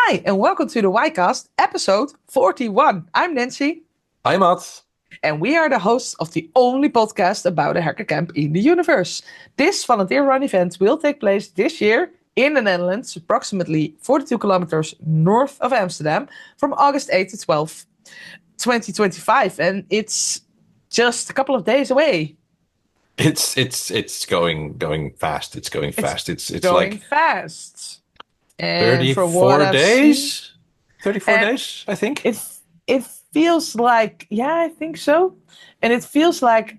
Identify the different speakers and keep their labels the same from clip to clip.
Speaker 1: Hi, and welcome to the WHYcast, episode 41. I'm Nancy.
Speaker 2: I'm Matt.
Speaker 1: And we are the hosts of the only podcast about a hackercamp in the universe. This volunteer-run event will take place this year in the Netherlands, approximately 42 kilometers north of Amsterdam, from August 8 to 12, 2025. And it's just a couple of days away.
Speaker 2: It's going fast. It's going fast. It's
Speaker 1: going
Speaker 2: like
Speaker 1: fast. And
Speaker 2: 34 days. 34 days, I think.
Speaker 1: It feels like, yeah, I think so. And it feels like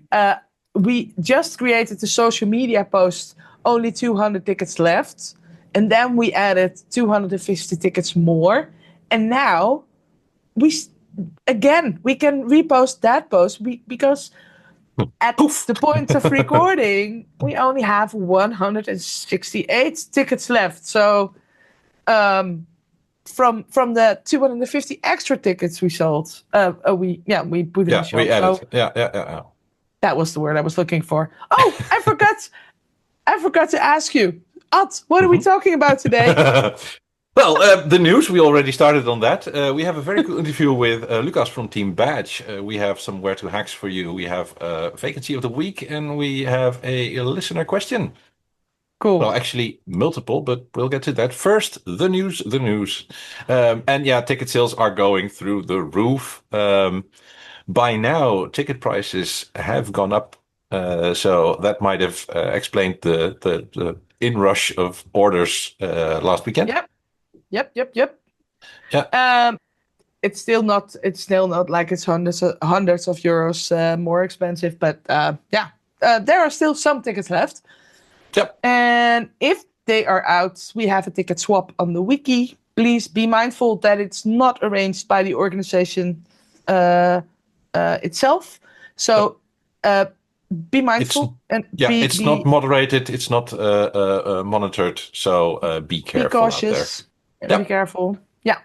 Speaker 1: we just created the social media post, only 200 tickets left. And then we added 250 tickets more. And now we can repost that post because at the point of recording, we only have 168 tickets left. So from the 250 extra tickets we sold, we put in the show.
Speaker 2: We added. Yeah.
Speaker 1: That was the word I was looking for. Oh, I forgot to ask you, Ad, what are we talking about today?
Speaker 2: Well, the news, we already started on that. We have a very cool interview with Lucas from Team Badge. We have some where to hacks for you. We have a vacancy of the week, and we have a listener question.
Speaker 1: Cool.
Speaker 2: Well, actually multiple, but we'll get to that. First, the news. And yeah, ticket sales are going through the roof. By now, ticket prices have gone up. So that might have explained the inrush of orders last weekend.
Speaker 1: Yep.
Speaker 2: Yeah.
Speaker 1: It's still not like it's hundreds of euros more expensive, but there are still some tickets left.
Speaker 2: Yep.
Speaker 1: And if they are out, we have a ticket swap on the wiki. Please be mindful that it's not arranged by the organization itself. So be mindful.
Speaker 2: It's not moderated. It's not monitored. So be careful.
Speaker 1: Be cautious.
Speaker 2: Out there.
Speaker 1: Be careful. Yeah.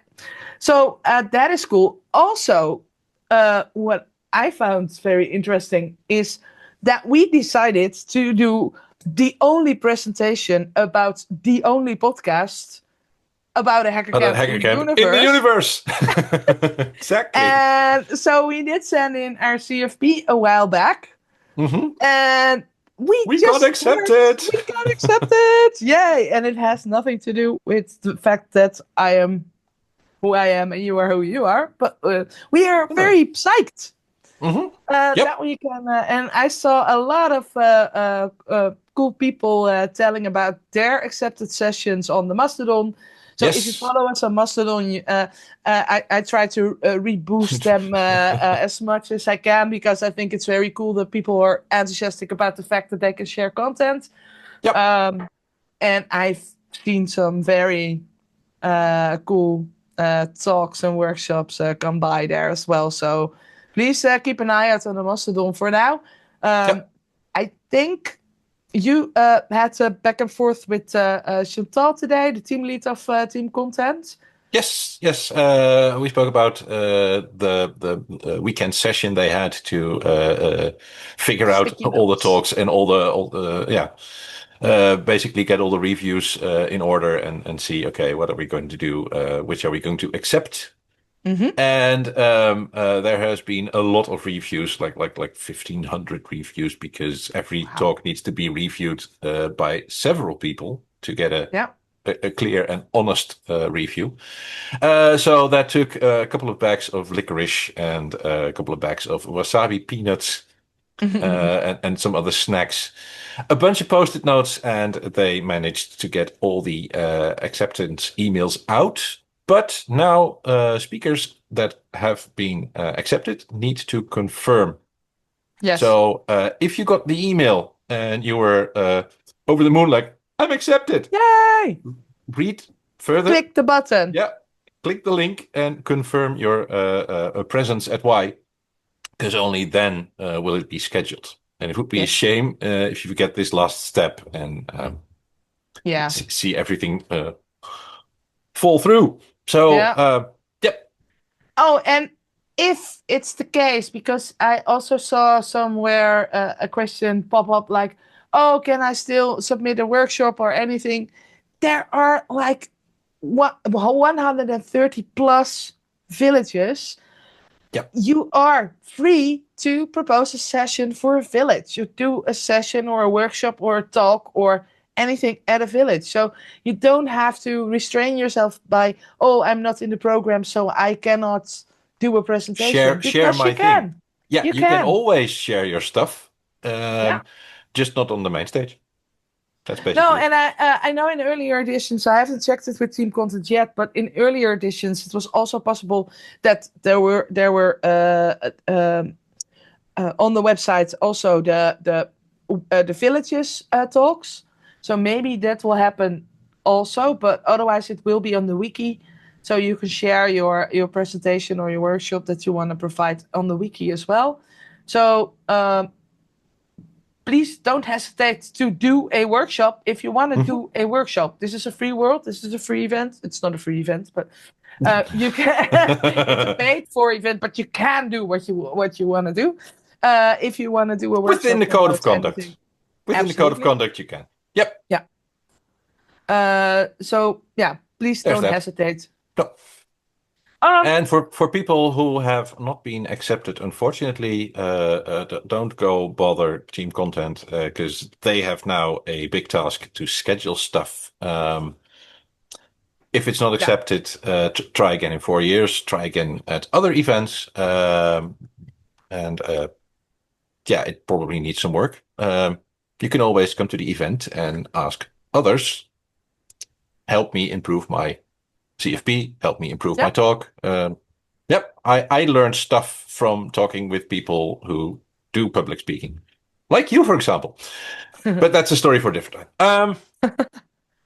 Speaker 1: So that is cool. Also, what I found very interesting is that we decided to do the only presentation about the only podcast about a hackercamp
Speaker 2: in the universe. Exactly.
Speaker 1: And so we did send in our CFP a while back.
Speaker 2: Mm-hmm.
Speaker 1: And we
Speaker 2: got accepted.
Speaker 1: We got accepted. Yay. And it has nothing to do with the fact that I am who I am and you are who you are. But we are very psyched.
Speaker 2: Mm-hmm.
Speaker 1: That we can, and I saw a lot of cool people telling about their accepted sessions on the Mastodon. So if you follow us on Mastodon, I try to reboost them as much as I can, because I think it's very cool that people are enthusiastic about the fact that they can share content.
Speaker 2: Yep.
Speaker 1: And I've seen some very cool talks and workshops come by there as well. So please keep an eye out on the Mastodon for now. I think you had a back and forth with Chantal today, the team lead of Team Content.
Speaker 2: Yes. We spoke about the weekend session they had to figure out all the talks and all the basically get all the reviews in order and see, okay, what are we going to do? Which are we going to accept?
Speaker 1: Mm-hmm.
Speaker 2: And there has been a lot of reviews, like 1,500 reviews, because every talk needs to be reviewed by several people to get a clear and honest review. So that took a couple of bags of licorice and a couple of bags of wasabi peanuts and some other snacks, a bunch of post-it notes, and they managed to get all the acceptance emails out. But now speakers that have been accepted need to confirm.
Speaker 1: Yes.
Speaker 2: So if you got the email and you were over the moon, like, I'm accepted.
Speaker 1: Yay!
Speaker 2: Read further.
Speaker 1: Click the button.
Speaker 2: Yeah. Click the link and confirm your presence at Y, because only then will it be scheduled. And it would be a shame if you forget this last step and see everything fall through. So,
Speaker 1: Oh, and if it's the case, because I also saw somewhere a question pop up like, oh, can I still submit a workshop or anything? There are like 130 plus villages, you are free to propose a session for a village. You do a session or a workshop or a talk or anything at a village. So you don't have to restrain yourself by, oh, I'm not in the program, so I cannot do a presentation.
Speaker 2: Share my thing. Yeah,
Speaker 1: You
Speaker 2: you can
Speaker 1: can
Speaker 2: always share your stuff, just not on the main stage. That's basically
Speaker 1: No,
Speaker 2: it.
Speaker 1: and I know in earlier editions, I haven't checked it with Team Content yet, but in earlier editions, it was also possible that there were on the website also the villages talks. So maybe that will happen also, but otherwise it will be on the wiki. So you can share your presentation or your workshop that you want to provide on the wiki as well. So please don't hesitate to do a workshop if you want to do a workshop. This is a free world. This is a free event. It's not a free event, but you can. It's a paid for event, but you can do what you want to do. If you want to do a workshop
Speaker 2: Within the code of conduct.
Speaker 1: anything.
Speaker 2: Within the code of conduct, you can. Yep.
Speaker 1: Yeah. So yeah, please don't hesitate.
Speaker 2: No. And for people who have not been accepted, unfortunately, don't go bother Team Content because they have now a big task to schedule stuff. If it's not accepted, try again in 4 years. Try again at other events, and it probably needs some work. You can always come to the event and ask others, help me improve my CFP, help me improve my talk. I learned stuff from talking with people who do public speaking, like you, for example. But that's a story for a different time.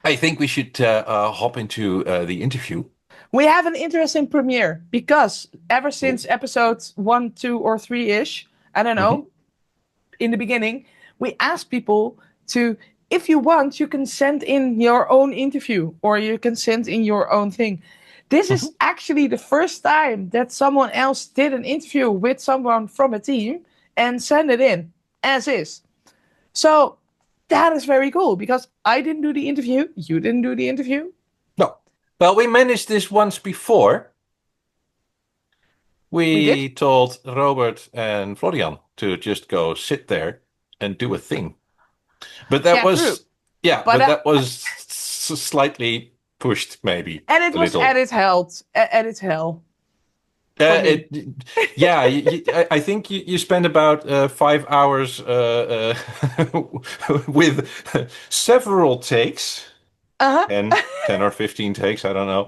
Speaker 2: I think we should hop into the interview.
Speaker 1: We have an interesting premiere because ever since episode 1, 2, or 3-ish, I don't know, in the beginning, we asked people to, if you want, you can send in your own interview or you can send in your own thing. This is actually the first time that someone else did an interview with someone from a team and send it in as is. So that is very cool because I didn't do the interview. You didn't do the interview.
Speaker 2: No. Well, we managed this once before. We told Robert and Florian to just go sit there and do a thing. But that was that was slightly pushed, maybe.
Speaker 1: And it was edit hell.
Speaker 2: I think you spent about 5 hours with several takes. 10 or 15 takes, I don't know.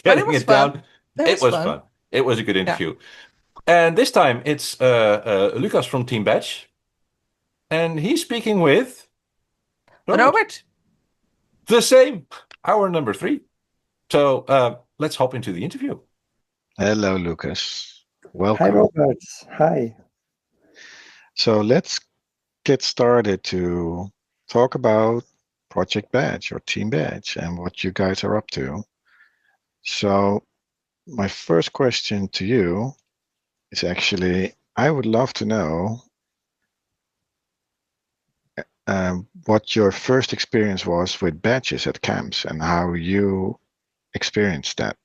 Speaker 2: Getting it down. It was fun. It was a good interview. And this time it's Lucas from Team Batch. And he's speaking with
Speaker 1: Robert.
Speaker 2: The same, hour number 3. So let's hop into the interview.
Speaker 3: Hello, Lucas. Welcome.
Speaker 4: Hi, Robert. Hi.
Speaker 3: So let's get started to talk about Project Badge or Team Badge and what you guys are up to. So my first question to you is actually, I would love to know what your first experience was with badges at camps and how you experienced that.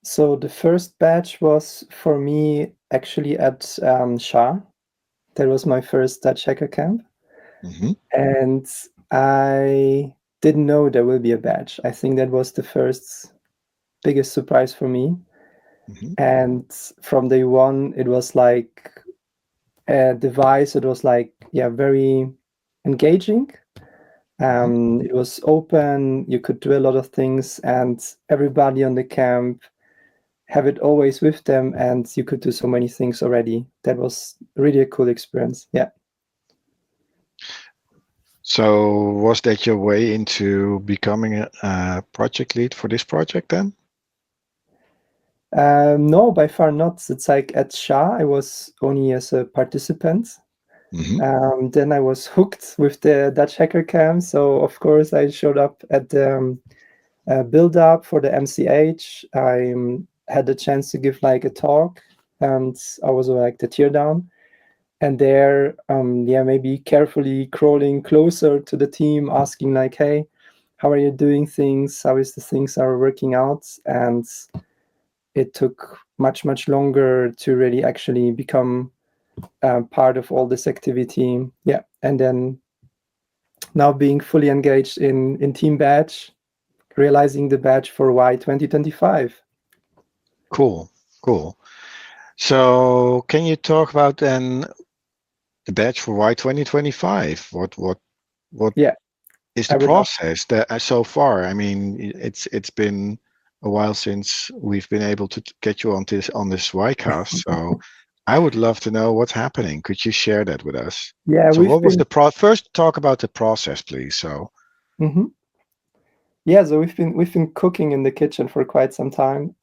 Speaker 4: So the first badge was for me actually at SHA. That was my first Dutch hacker camp. And I didn't know there will be a badge. I think that was the first biggest surprise for me. And from day one, it was like a device. It was like, very engaging. It was open. You could do a lot of things and everybody on the camp have it always with them. And you could do so many things already. That was really a cool experience. Yeah.
Speaker 3: So was that your way into becoming a project lead for this project then?
Speaker 4: No, by far not. It's like at SHA, I was only as a participant. Then I was hooked with the Dutch Hacker Camp. So of course I showed up at the build up for the MCH. I had the chance to give like a talk and I was like the teardown. And there, maybe carefully crawling closer to the team, asking like, hey, how are you doing things? How is the things are working out? And it took much longer to really actually become part of all this activity. Yeah, and then now being fully engaged in Team Badge, realizing the badge for WHY2025.
Speaker 3: Cool. So can you talk about then the badge for WHY2025? What
Speaker 4: Yeah,
Speaker 3: is the process that so far? I mean, it's been a while since we've been able to get you on this WHYcast. So I would love to know what's happening. Could you share that with us?
Speaker 4: Yeah,
Speaker 3: so what was the first talk about the process, please? So
Speaker 4: yeah, so we've been cooking in the kitchen for quite some time.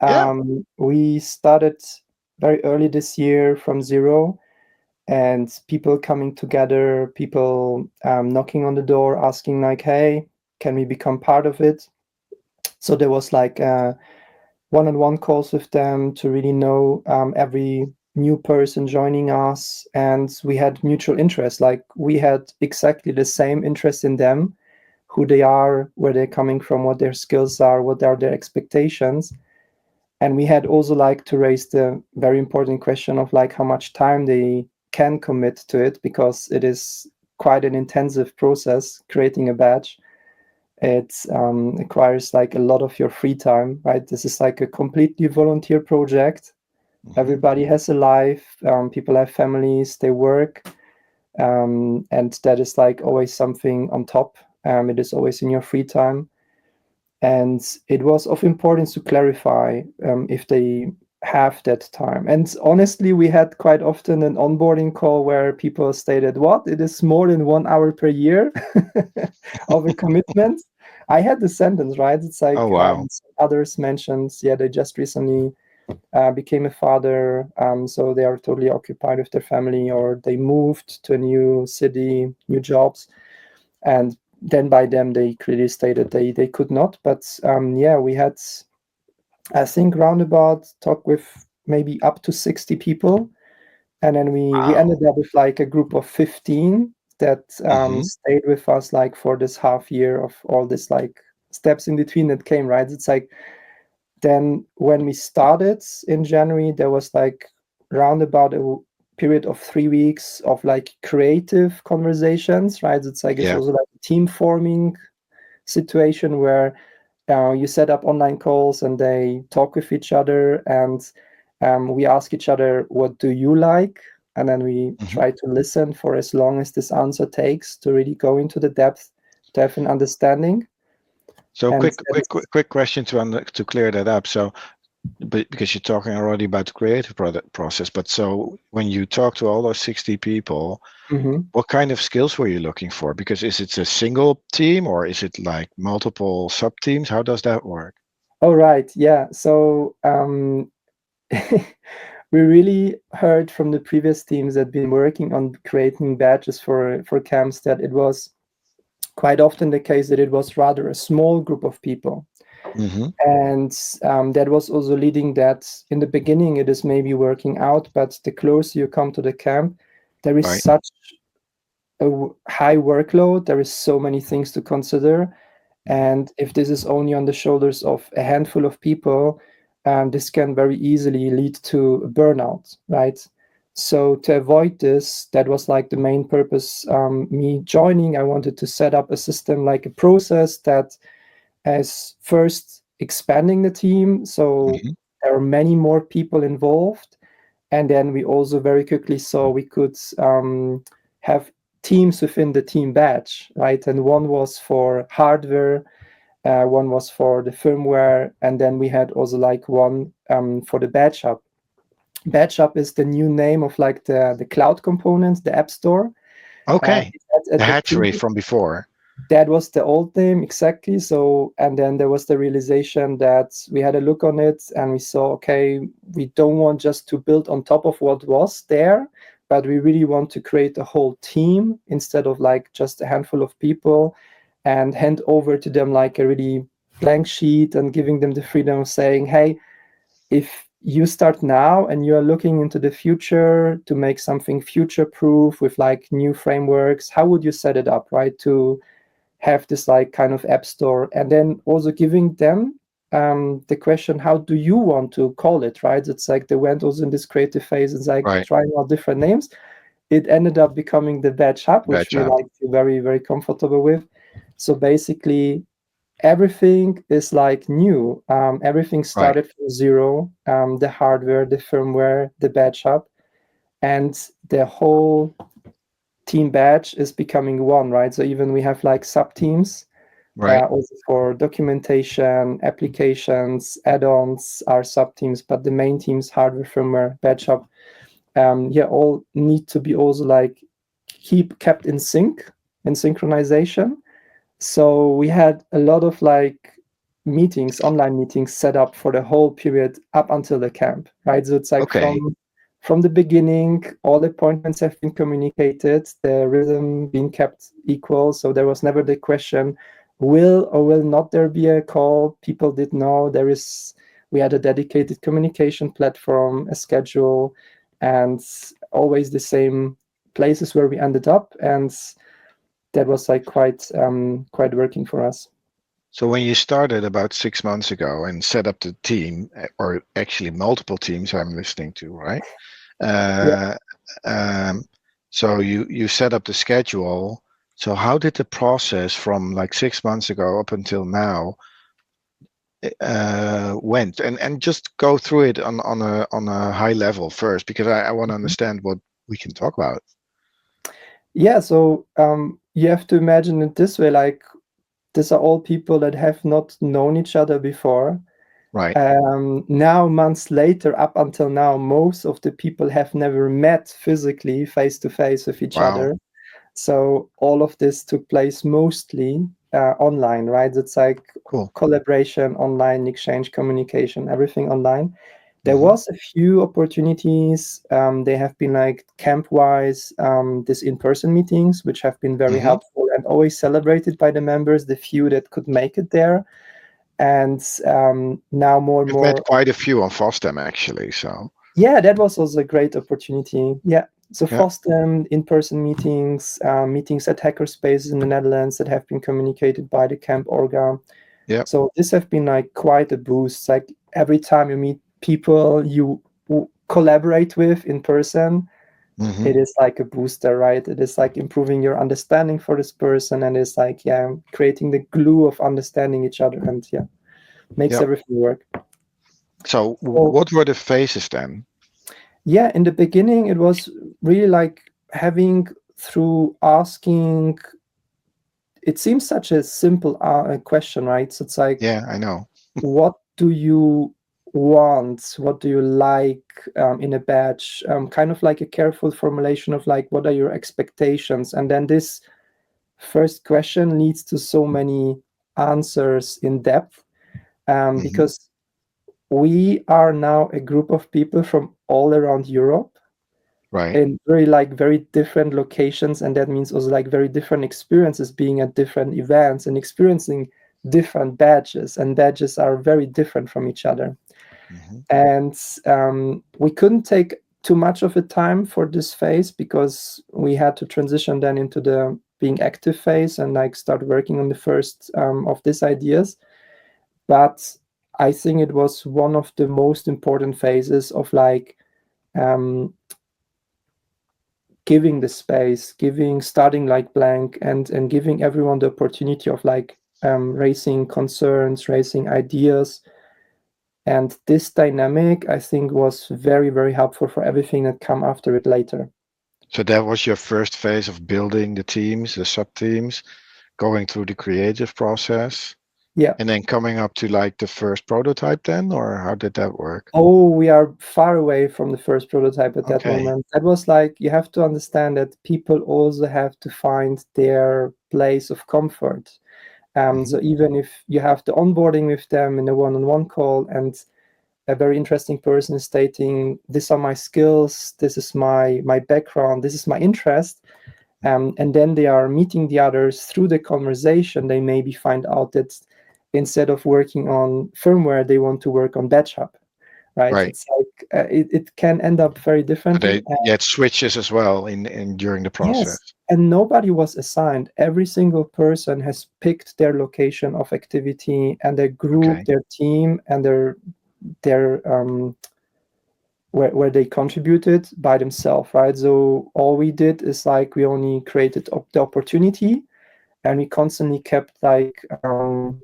Speaker 4: We started very early this year from zero, and people coming together, people knocking on the door, asking like, hey, can we become part of it? So there was like one-on-one calls with them to really know every new person joining us, and we had mutual interest. Like we had exactly the same interest in them, who they are, where they're coming from, what their skills are, what are their expectations. And we had also like to raise the very important question of like how much time they can commit to it, because it is quite an intensive process creating a badge. It requires like a lot of your free time, right? This is like a completely volunteer project. Everybody has a life, people have families, they work, and that is like always something on top. It is always in your free time. And it was of importance to clarify if they have that time. And honestly, we had quite often an onboarding call where people stated, what? It is more than 1 hour per year of a commitment. I had the sentence, right? It's like others mentioned, they just recently became a father. So they are totally occupied with their family, or they moved to a new city, new jobs. And then by them, they clearly stated they could not. But we had, I think, roundabout talk with maybe up to 60 people. And then we ended up with like a group of 15 that stayed with us like for this half year of all this like steps in between that came, right? It's like, then when we started in January, there was like roundabout a period of 3 weeks of like creative conversations, right? It's like it's also like a team forming situation where you set up online calls and they talk with each other, and we ask each other, what do you like? And then we try to listen for as long as this answer takes to really go into the depth to have an understanding.
Speaker 3: So quick question to clear that up. So, but because you're talking already about the creative process, but so when you talk to all those 60 people, what kind of skills were you looking for? Because is it a single team or is it like multiple sub teams? How does that work?
Speaker 4: Oh, right. Yeah. So we really heard from the previous teams that had been working on creating badges for camps that it was quite often the case that it was rather a small group of people. And that was also leading that in the beginning it is maybe working out, but the closer you come to the camp, there is such a high workload, there is so many things to consider. And if this is only on the shoulders of a handful of people, this can very easily lead to burnout, right? So to avoid this, that was like the main purpose. Me joining, I wanted to set up a system, like a process that is first expanding the team. So there are many more people involved. And then we also very quickly saw we could have teams within the team badge, right? And one was for hardware, one was for the firmware, and then we had also like one for the badge hub. Badge hub is the new name of like the cloud components, the app store.
Speaker 3: Okay, the hatchery from before.
Speaker 4: That was the old name, exactly. So, and then there was the realization that we had a look on it and we saw, okay, we don't want just to build on top of what was there, but we really want to create a whole team instead of like just a handful of people, and hand over to them like a really blank sheet and giving them the freedom of saying, hey, if you start now and you're looking into the future to make something future proof with like new frameworks, how would you set it up, right? To have this like kind of app store, and then also giving them the question, how do you want to call it, right? It's like they went also in this creative phase. It's like trying out different names. It ended up becoming the Badge Hub, which we like feel very, very comfortable with. So basically, everything is like new. Everything started from zero. The hardware, the firmware, the Badge Hub, and the whole team badge is becoming one, right? So even we have like sub-teams, also for documentation, applications, add-ons are sub-teams, but the main teams, hardware, firmware, badge hub, all need to be also like kept in sync, in synchronization. So we had a lot of like meetings, online meetings set up for the whole period up until the camp, right? So it's like from the beginning, all appointments have been communicated, the rhythm being kept equal. So there was never the question, will or will not there be a call? People did know we had a dedicated communication platform, a schedule, and always the same places where we ended up. And that was like quite working for us.
Speaker 3: So when you started about 6 months ago and set up the team, or actually multiple teams I'm listening to, right? So you set up the schedule. So how did the process from like 6 months ago up until now went? And just go through it on a high level first, because I want to understand what we can talk about.
Speaker 4: Yeah, so you have to imagine it this way, like these are all people that have not known each other before.
Speaker 3: Right.
Speaker 4: Now, months later, up until now, most of the people have never met physically, face to face with each other. So all of this took place mostly online, right? It's like collaboration online, exchange, communication, everything online. There was a few opportunities. They have been like camp-wise, these in-person meetings, which have been very helpful and always celebrated by the members, the few that could make it there. And now more and more.
Speaker 3: Met quite a few on FOSDEM actually. So
Speaker 4: yeah, that was also a great opportunity. Yeah. So FOSDEM, in-person meetings, meetings at hackerspaces in the Netherlands that have been communicated by the camp orga.
Speaker 3: Yeah.
Speaker 4: So this have been like quite a boost. Like every time you meet people you collaborate with in person, it is like a booster, right? It is like improving your understanding for this person, and it's like creating the glue of understanding each other, and makes everything work.
Speaker 3: So what were the phases then?
Speaker 4: Yeah, in the beginning it was really like having through asking. It seems such a simple question, right? So it's like,
Speaker 3: I know.
Speaker 4: What do you want? What do you like in a badge? Kind of like a careful formulation of like, what are your expectations? And then this first question leads to so many answers in depth, because we are now a group of people from all around Europe, in very different locations, and that means also like very different experiences, being at different events and experiencing different badges, and badges are very different from each other. And we couldn't take too much of a time for this phase because we had to transition then into the being active phase and like start working on the first of these ideas. But I think it was one of the most important phases of like giving the space, starting like blank, and giving everyone the opportunity of like raising concerns, raising ideas. And this dynamic, I think, was very, very helpful for everything that come after it later.
Speaker 3: So that was your first phase of building the teams, the sub-teams, going through the creative process.
Speaker 4: Yeah.
Speaker 3: And then coming up to like the first prototype then, or how did that work?
Speaker 4: Oh, we are far away from the first prototype at that moment. That was like, you have to understand that people also have to find their place of comfort. So even if you have the onboarding with them in a one-on-one call, and a very interesting person is stating, these are my skills, this is my background, this is my interest, and then they are meeting the others through the conversation, they maybe find out that instead of working on firmware, they want to work on Badge Hub, right? It's like it can end up very differently.
Speaker 3: It switches as well in during the process.
Speaker 4: Yes, and nobody was assigned. Every single person has picked their location of activity and their group, their team, and their where they contributed by themselves, right? So all we did is like we only created the opportunity, and we constantly kept like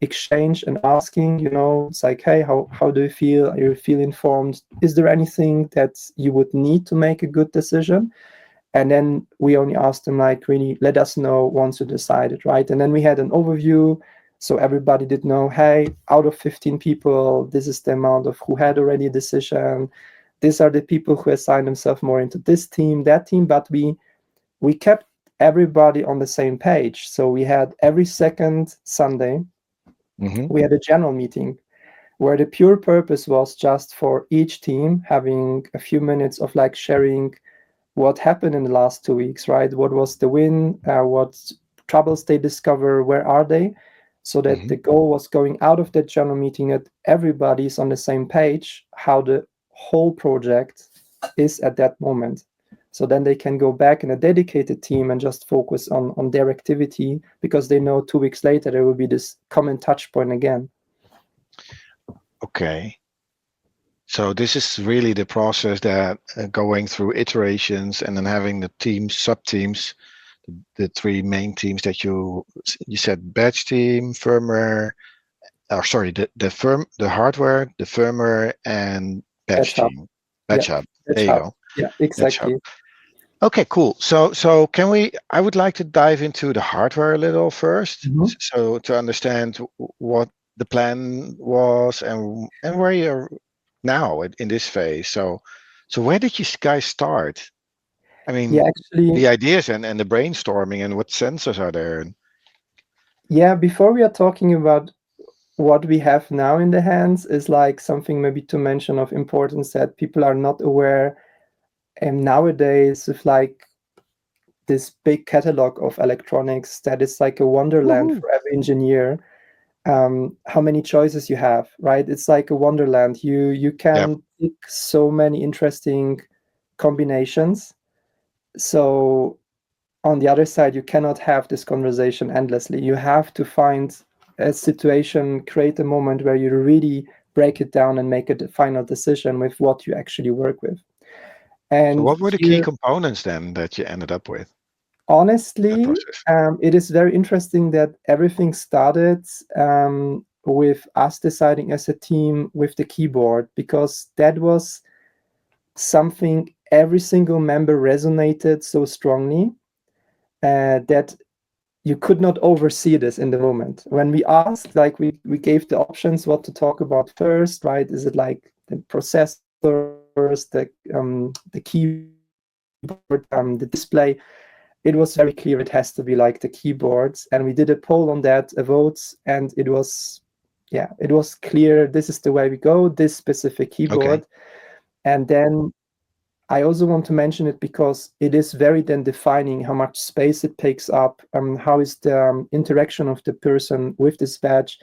Speaker 4: exchange and asking, you know, it's like, hey, how do you feel? Are you feel informed? Is there anything that you would need to make a good decision? And then we only asked them like, really, let us know once you decided, right? And then we had an overview, so everybody did know, hey, out of 15 people, this is the amount of who had already a decision. These are the people who assigned themselves more into this team, that team, but we kept everybody on the same page. So we had every second Sunday, we had a general meeting where the pure purpose was just for each team having a few minutes of like sharing what happened in the last 2 weeks, right? What was the win? What troubles they discover? Where are they? So that the goal was going out of that general meeting that everybody's on the same page, how the whole project is at that moment. So then they can go back in a dedicated team and just focus on their activity, because they know 2 weeks later there will be this common touch point again.
Speaker 3: Okay. So this is really the process that going through iterations and then having the teams, sub-teams, the three main teams that you said: batch team, firmware, or sorry, the hardware, the firmware, and batch team. Batch hub. There you go.
Speaker 4: Yeah, exactly.
Speaker 3: Okay, cool. So can we? I would like to dive into the hardware a little first, so to understand what the plan was and where you're now in this phase. So where did you guys start? I mean,
Speaker 4: actually,
Speaker 3: the ideas and the brainstorming and what sensors are there?
Speaker 4: Yeah, before we are talking about what we have now in the hands, is like something maybe to mention of importance that people are not aware. And nowadays, with like this big catalog of electronics, that is like a wonderland for every engineer. How many choices you have, right? It's like a wonderland. You can pick so many interesting combinations. So on the other side, you cannot have this conversation endlessly. You have to find a situation, create a moment where you really break it down and make a final decision with what you actually work with. And
Speaker 3: so what were the key components then that you ended up with?
Speaker 4: Honestly, it is very interesting that everything started with us deciding as a team with the keyboard, because that was something every single member resonated so strongly that you could not oversee this in the moment. When we asked, like we gave the options what to talk about first, right? Is it like the processors, the keyboard, the display? It was very clear it has to be like the keyboards, and we did a poll on that, a vote, and it was clear this is the way we go, this specific keyboard. And then I also want to mention it because it is very then defining how much space it takes up, how is the interaction of the person with this badge.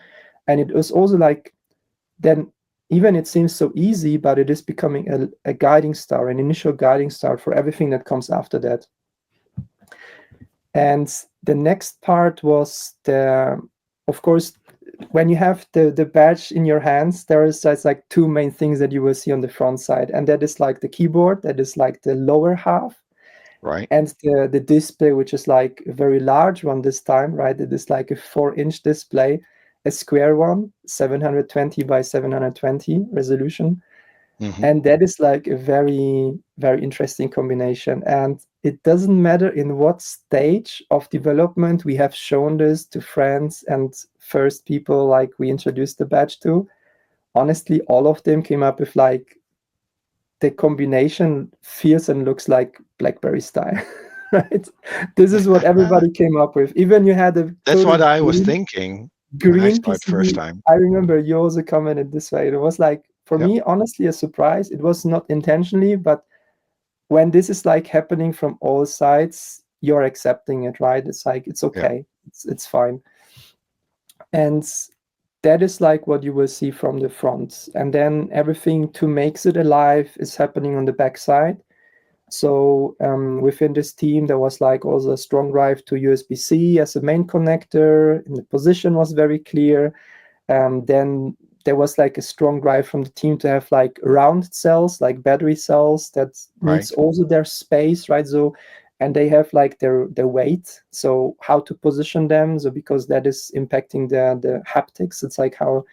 Speaker 4: And it was also like, then even it seems so easy, but it is becoming a guiding star, an initial guiding star for everything that comes after that. And the next part was of course, when you have the badge in your hands, there is like two main things that you will see on the front side. And that is like the keyboard, that is like the lower half.
Speaker 3: Right.
Speaker 4: And the display, which is like a very large one this time, right? It is like a 4-inch display, a square one, 720 by 720 resolution. And that is like a very, very interesting combination. And it doesn't matter in what stage of development we have shown this to friends and first people like we introduced the badge to. Honestly, all of them came up with like the combination feels and looks like BlackBerry style, right? This is what everybody came up with. Even you had a
Speaker 3: that's what I was thinking
Speaker 4: green
Speaker 3: when I saw it
Speaker 4: PCB.
Speaker 3: first time.
Speaker 4: I remember you also commented this way. It was like, for me, honestly, a surprise. It was not intentionally, but when this is like happening from all sides, you're accepting it, right? It's like, it's okay. It's fine. And that is like what you will see from the front. And then everything to makes it alive is happening on the back side. So within this team, there was like also a strong drive to USB-C as a main connector, and the position was very clear. Then there was like a strong drive from the team to have like round cells, like battery cells that needs also their space, right? So, and they have like their weight. So how to position them? So because that is impacting the haptics. It's like how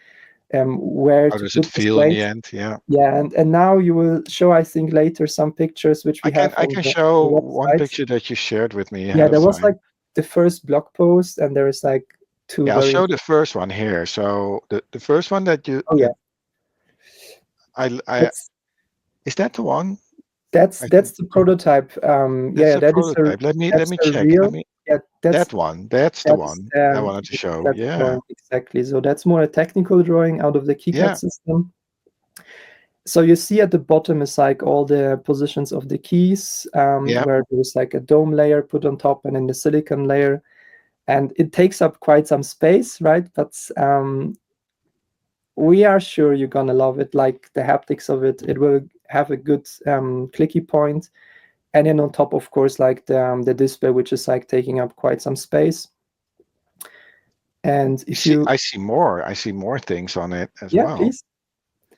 Speaker 4: where
Speaker 3: How
Speaker 4: to
Speaker 3: does
Speaker 4: put
Speaker 3: it
Speaker 4: this
Speaker 3: feel in
Speaker 4: weight.
Speaker 3: the end? Yeah.
Speaker 4: Yeah, and now you will show, I think, later some pictures which we have
Speaker 3: I
Speaker 4: on
Speaker 3: can
Speaker 4: the
Speaker 3: show one
Speaker 4: website.
Speaker 3: picture that you shared with me ahead
Speaker 4: Yeah,
Speaker 3: of
Speaker 4: there was
Speaker 3: time.
Speaker 4: like the first blog post, and there is like two.
Speaker 3: Yeah, I'll
Speaker 4: very
Speaker 3: show the first one here. So the first one that you.
Speaker 4: Oh yeah.
Speaker 3: Is that the one?
Speaker 4: That's the prototype. Yeah,
Speaker 3: That's
Speaker 4: that
Speaker 3: the
Speaker 4: is
Speaker 3: prototype. Let me
Speaker 4: a
Speaker 3: check.
Speaker 4: real. Yeah,
Speaker 3: That one. That's the one I wanted to show.
Speaker 4: that's
Speaker 3: Yeah.
Speaker 4: drawing, exactly. So that's more a technical drawing out of the keycard system. So you see at the bottom is like all the positions of the keys, where there's like a dome layer put on top and then the silicon layer, and it takes up quite some space, right? But we are sure you're gonna love it, like the haptics of it. It will have a good clicky point. And then on top, of course, like the display, which is like taking up quite some space. And if
Speaker 3: I see more things on it as well.
Speaker 4: Please.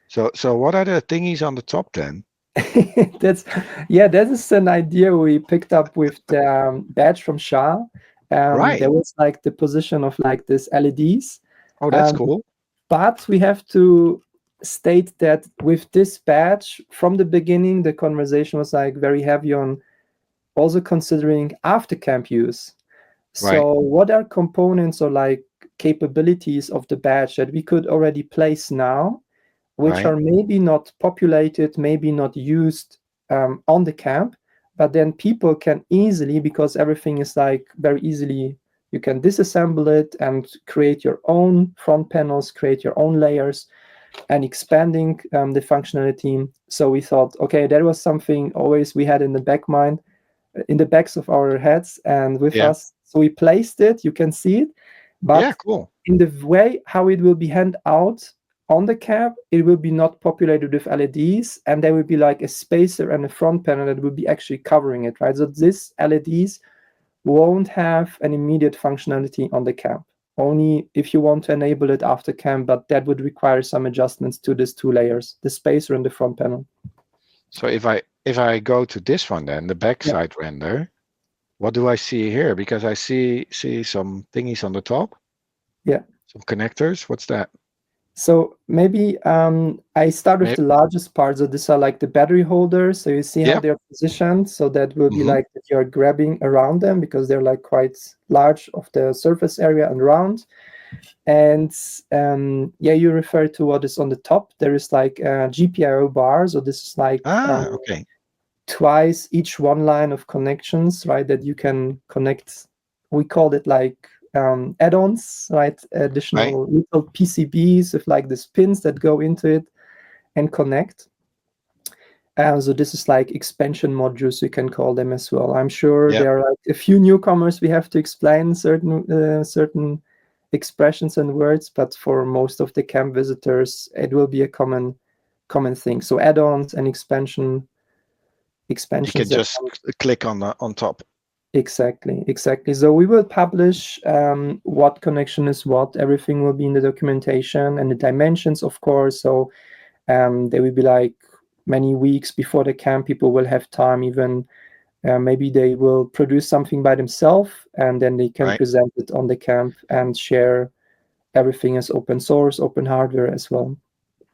Speaker 3: So what are the thingies on the top then?
Speaker 4: That is an idea we picked up with the badge from Shah. There was like the position of like this LEDs.
Speaker 3: Oh, that's cool.
Speaker 4: But we have to state that with this badge, from the beginning, the conversation was like very heavy on also considering after camp use. So what are components or like capabilities of the badge that we could already place now, which are maybe not populated, maybe not used on the camp, but then people can easily, because everything is like very easily, you can disassemble it and create your own front panels, create your own layers, and expanding the functionality. So we thought, okay, that was something always we had in the backs of our heads and with us. So we placed it, you can see it, but in the way how it will be handed out on the cap, it will be not populated with LEDs, and there will be like a spacer and a front panel that will be actually covering it, right? So this LEDs won't have an immediate functionality on the cap, only if you want to enable it after camp, but that would require some adjustments to these two layers, the spacer and the front panel.
Speaker 3: So if I go to this one then, the backside render, what do I see here? Because I see some thingies on the top.
Speaker 4: Yeah.
Speaker 3: Some connectors. What's that?
Speaker 4: So maybe I start with the largest part. So these are like the battery holders. So you see how they're positioned. So that will be like that you're grabbing around them because they're like quite large of the surface area and round. And you refer to what is on the top. There is like a GPIO bar. So this is like twice each one line of connections, right? That you can connect. We call it like add-ons, right? Additional little PCBs with like these pins that go into it and connect. So this is like expansion modules, you can call them as well. I'm sure there are like a few newcomers we have to explain certain expressions and words, but for most of the camp visitors, it will be a common thing. So add-ons and expansions.
Speaker 3: You can just click on top.
Speaker 4: Exactly. So we will publish what connection is what. Everything will be in the documentation and the dimensions, of course. So there will be like many weeks before the camp, people will have time, even maybe they will produce something by themselves, and then they can present it on the camp and share everything as open source, open hardware as well.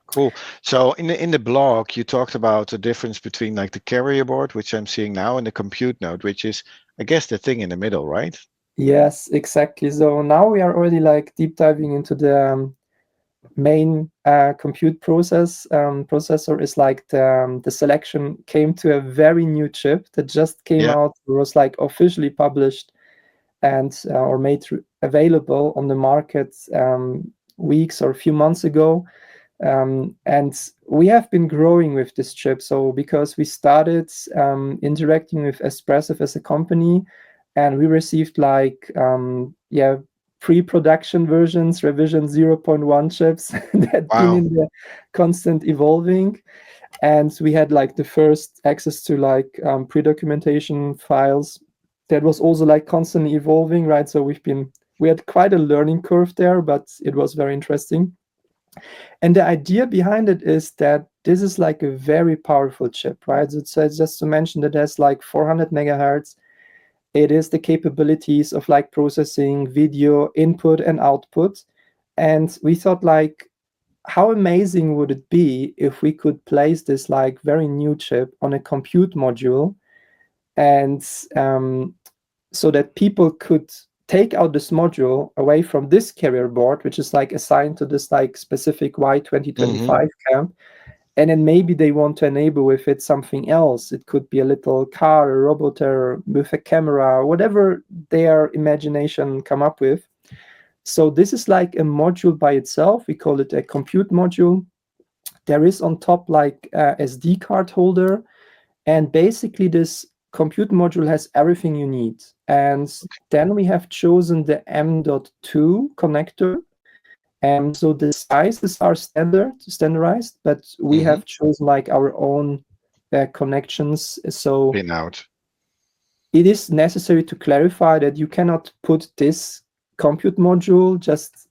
Speaker 3: Cool. So in the blog, you talked about the difference between like the carrier board, which I'm seeing now, and the compute node, which is, I guess, the thing in the middle, right?
Speaker 4: Yes, exactly. So now we are already like deep diving into the main compute processor. Is like the selection came to a very new chip that just came out, was like officially published and or made available on the market weeks or a few months ago. And we have been growing with this chip. So because we started interacting with Espressif as a company, and we received like pre-production versions, revision 0.1 chips that been in the constant evolving. And we had like the first access to like pre-documentation files that was also like constantly evolving, right? So we had quite a learning curve there, but it was very interesting. And the idea behind it is that this is like a very powerful chip, right? So just to mention that it has like 400 megahertz. It is the capabilities of like processing video input and output. And we thought like, how amazing would it be if we could place this like very new chip on a compute module, and so that people could take out this module away from this carrier board, which is like assigned to this like specific WHY2025 camp, and then maybe they want to enable with it something else. It could be a little car, a robot, with a camera, whatever their imagination come up with. So this is like a module by itself. We call it a compute module. There is on top like a SD card holder, and basically this compute module has everything you need. And then we have chosen the M.2 connector. So the sizes are standardized, but we have chosen like our own connections. So
Speaker 3: pin out.
Speaker 4: It is necessary to clarify that you cannot put this compute module just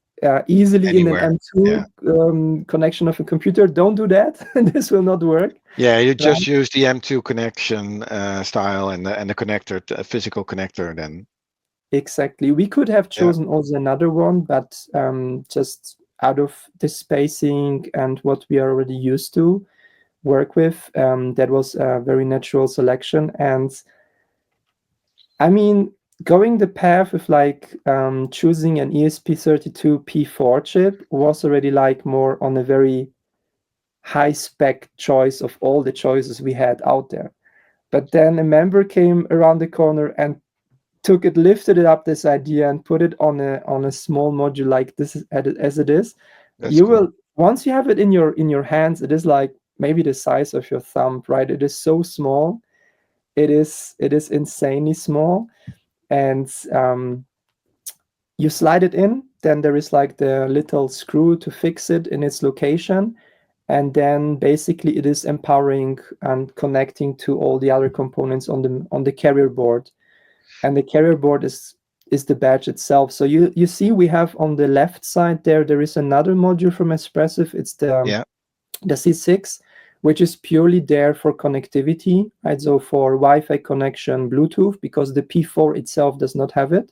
Speaker 4: easily
Speaker 3: Anywhere.
Speaker 4: in an M2 connection of a computer. Don't do that. This will not work.
Speaker 3: Yeah, you just use the M2 connection style and the connector, a physical connector then.
Speaker 4: Exactly. We could have chosen also another one, but just out of the spacing and what we are already used to work with, that was a very natural selection. And I mean, going the path of like choosing an ESP32P4 chip was already like more on a very high spec choice of all the choices we had out there. But then a member came around the corner and lifted it up, this idea, and put it on a small module like this as it is.
Speaker 3: That's
Speaker 4: you
Speaker 3: cool.
Speaker 4: will, once you have it in your hands, it is like maybe the size of your thumb, right? It is so small. It is insanely small. And you slide it in, then there is like the little screw to fix it in its location. And then basically it is empowering and connecting to all the other components on the carrier board. And the carrier board is the badge itself. So you see we have on the left side there is another module from Espressif. It's the C6, which is purely there for connectivity, right? So for Wi-Fi connection, Bluetooth, because the P4 itself does not have it.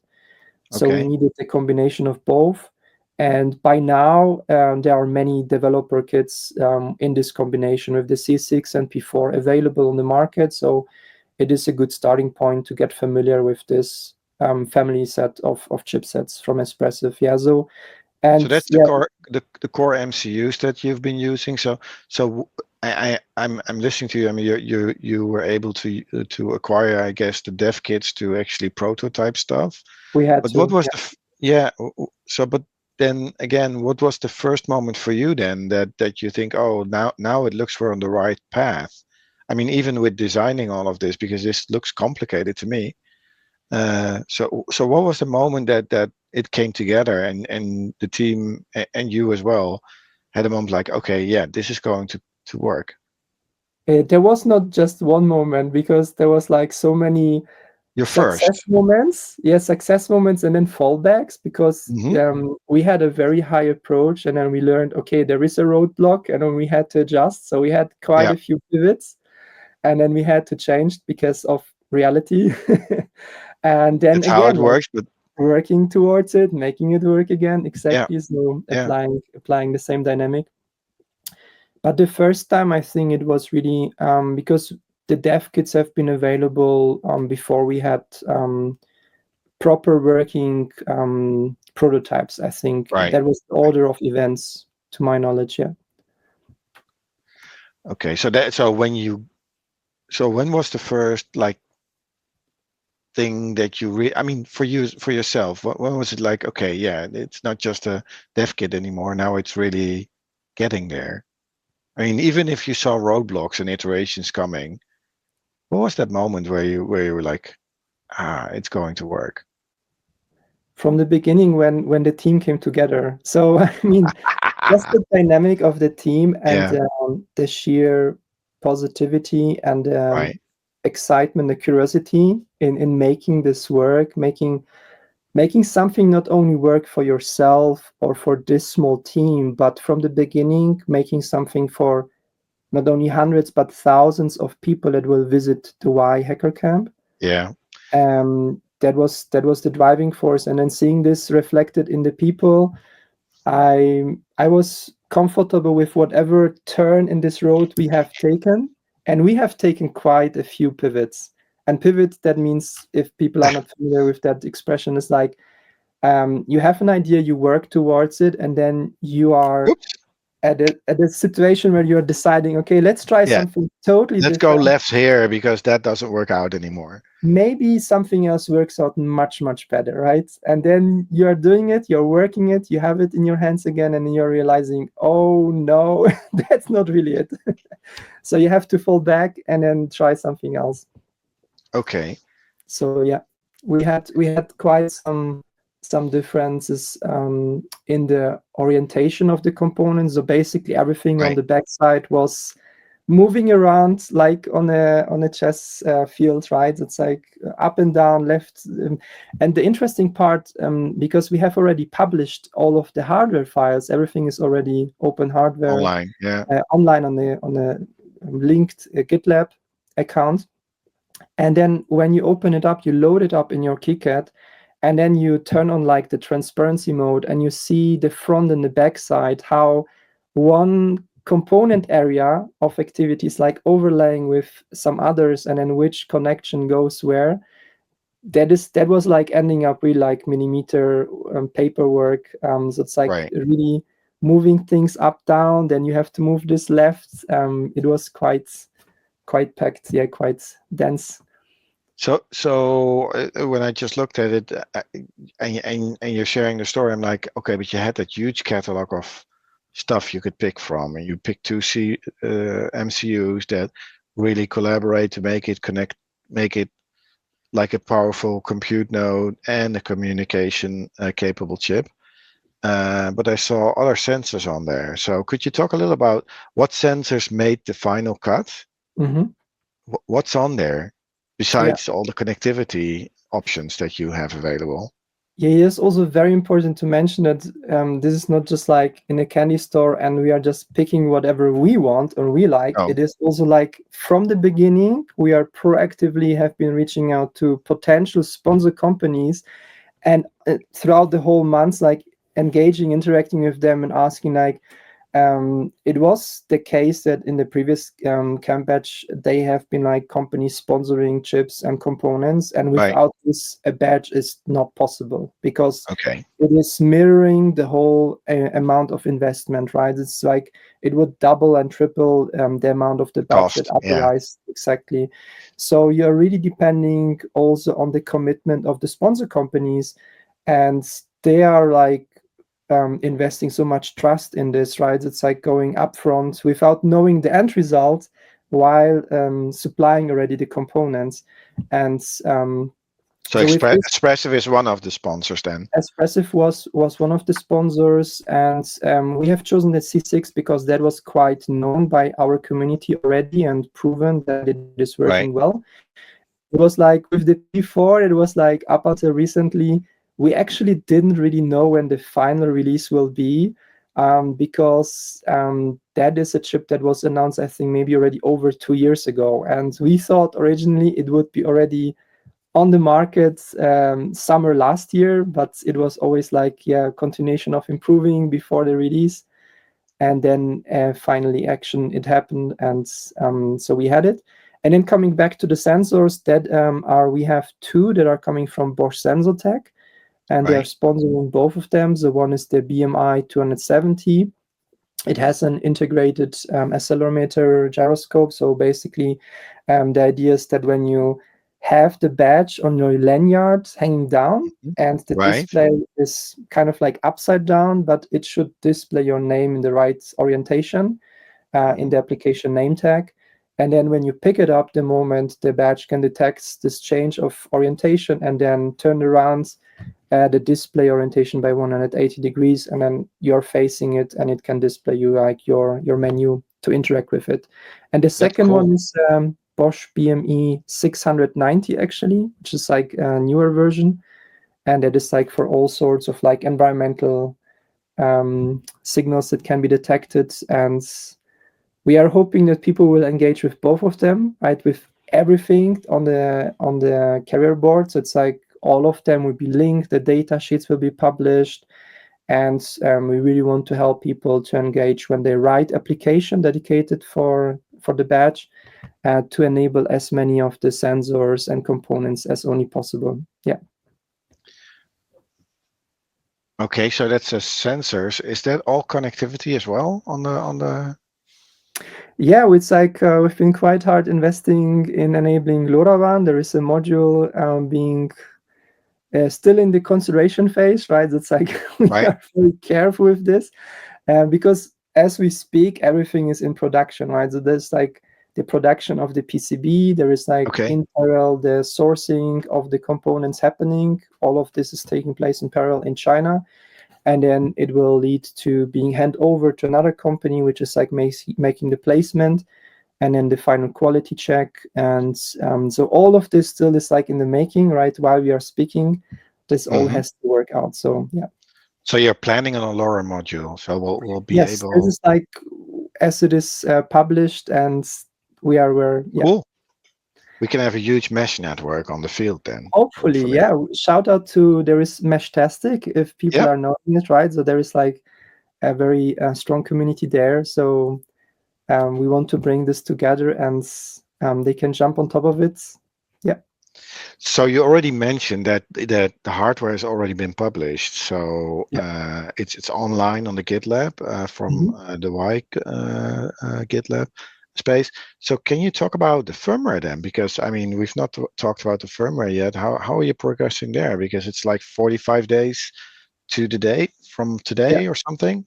Speaker 4: So we needed a combination of both. And by now, there are many developer kits in this combination with the C6 and P4 available on the market. So it is a good starting point to get familiar with this family set of chipsets from Espressif. Yeah, so
Speaker 3: that's the core MCUs that you've been using. So I'm listening to you. I mean, you were able to acquire, I guess, the dev kits to actually prototype stuff.
Speaker 4: We had
Speaker 3: but
Speaker 4: to.
Speaker 3: What was but then again, what was the first moment for you then that you think, oh, now it looks we're on the right path? I mean, even with designing all of this, because this looks complicated to me. So what was the moment that it came together and the team and you as well had a moment like, okay, yeah, this is going to work?
Speaker 4: There was not just one moment, because there was like so many success moments. Yeah, success moments and then fallbacks, because we had a very high approach and then we learned, okay, there is a roadblock, and then we had to adjust. So we had quite a few pivots, and then we had to change because of reality. And then
Speaker 3: that's
Speaker 4: again,
Speaker 3: how it works, but
Speaker 4: working towards it, making it work again. Exactly. So applying the same dynamic. But the first time, I think it was really because the dev kits have been available before we had proper working prototypes. I think that was the order of events, to my knowledge. Yeah.
Speaker 3: Okay, so when was the first like thing that you I mean, for yourself, when was it like, okay, yeah, it's not just a dev kit anymore, now it's really getting there? I mean, even if you saw roadblocks and iterations coming, what was that moment where you were like, it's going to work?
Speaker 4: from the beginning when the team came together. So I mean, just the dynamic of the team and the sheer positivity and excitement, the curiosity in making this work, making something not only work for yourself or for this small team, but from the beginning, making something for not only hundreds but thousands of people that will visit the WHY Hackercamp.
Speaker 3: Yeah.
Speaker 4: That was the driving force, and then seeing this reflected in the people, I was comfortable with whatever turn in this road we have taken, and we have taken quite a few pivots. And pivot, that means, if people are not familiar with that expression, is like you have an idea, you work towards it, and then you are at a situation where you're deciding, okay, let's try something totally
Speaker 3: different. Let's go left here because that doesn't work out anymore.
Speaker 4: Maybe something else works out much, much better, right? And then you're doing it, you're working it, you have it in your hands again, and you're realizing, oh no, that's not really it. So you have to fall back and then try something else.
Speaker 3: Okay.
Speaker 4: So yeah, we had quite some differences in the orientation of the components. So basically everything on the backside was moving around like on a chess field, right? It's like up and down, left. And the interesting part, because we have already published all of the hardware files, everything is already open hardware
Speaker 3: online,
Speaker 4: online on the linked GitLab account. And then when you open it up, you load it up in your KiCad, and then you turn on like the transparency mode, and you see the front and the back side, how one component area of activities like overlaying with some others, and then which connection goes where. That was like ending up really like millimeter paperwork. So it's like really moving things up, down. Then you have to move this left. It was quite packed, quite dense.
Speaker 3: So when I just looked at it, and you're sharing the story, I'm like, okay, but you had that huge catalog of stuff you could pick from, and you pick two MCUs that really collaborate to make it like a powerful compute node and a communication capable chip. But I saw other sensors on there. So could you talk a little about what sensors made the final cut?
Speaker 4: Mm-hmm.
Speaker 3: What's on there besides all the connectivity options that you have available?
Speaker 4: Yeah, it's also very important to mention that this is not just like in a candy store and we are just picking whatever we want or we like. It is also like from the beginning, we are proactively have been reaching out to potential sponsor companies, and throughout the whole months, like engaging, interacting with them and asking like, it was the case that in the previous camp badge, they have been like companies sponsoring chips and components, and without this, a badge is not possible because it is mirroring the whole amount of investment, right? It's like it would double and triple the amount of the budget otherwise. Exactly. So you're really depending also on the commitment of the sponsor companies, and they are like investing so much trust in this, right? It's like going upfront without knowing the end result while supplying already the components. And
Speaker 3: so Expressive is one of the sponsors then?
Speaker 4: Expressive was one of the sponsors, and we have chosen the C6 because that was quite known by our community already and proven that it is working well. It was like with the P4, it was like up until recently, we actually didn't really know when the final release will be, because that is a chip that was announced, I think, maybe already over 2 years ago. And we thought originally it would be already on the market summer last year, but it was always like, continuation of improving before the release. And then finally it happened. And so we had it. And then coming back to the sensors that we have two that are coming from Bosch Sensor Tech. And they are sponsoring both of them. The one is the BMI 270. It has an integrated accelerometer gyroscope. So basically, the idea is that when you have the badge on your lanyard hanging down and the display is kind of like upside down, but it should display your name in the right orientation in the application name tag. And then when you pick it up, the moment the badge can detect this change of orientation and then turn around, add a display orientation by 180 degrees, and then you're facing it, and it can display you like your menu to interact with it. And the second one is Bosch BME 690 actually, which is like a newer version, and it is like for all sorts of like environmental signals that can be detected. And we are hoping that people will engage with both of them, right? With everything on the carrier board. So it's like all of them will be linked, the data sheets will be published, and we really want to help people to engage when they write application dedicated for the badge, to enable as many of the sensors and components as only possible. Yeah.
Speaker 3: Okay, so that's sensors. Is that all connectivity as well on the?
Speaker 4: Yeah, it's like we've been quite hard investing in enabling LoRaWAN. There is a module being still in the consideration phase, right? It's like we are very careful with this, because as we speak, everything is in production, right? So there's like the production of the PCB. There is like in parallel the sourcing of the components happening. All of this is taking place in parallel in China. And then it will lead to being handed over to another company, which is like making the placement, and then the final quality check. And so all of this still is like in the making, right? While we are speaking, this all has to work out. So yeah.
Speaker 3: So you're planning on a LoRa module, so we'll be
Speaker 4: able. This is like as it is published, and we are where. Yeah.
Speaker 3: Cool. We can have a huge mesh network on the field then.
Speaker 4: Hopefully. Yeah. Shout out to, there is Meshtastic, if people are knowing it, right? So there is like a very strong community there. So we want to bring this together, and they can jump on top of it. Yeah.
Speaker 3: So you already mentioned that the hardware has already been published. So it's online on the GitLab from the WHY GitLab space. So can you talk about the firmware then? Because I mean, we've not talked about the firmware yet. How are you progressing there? Because it's like 45 days to the date from today or something.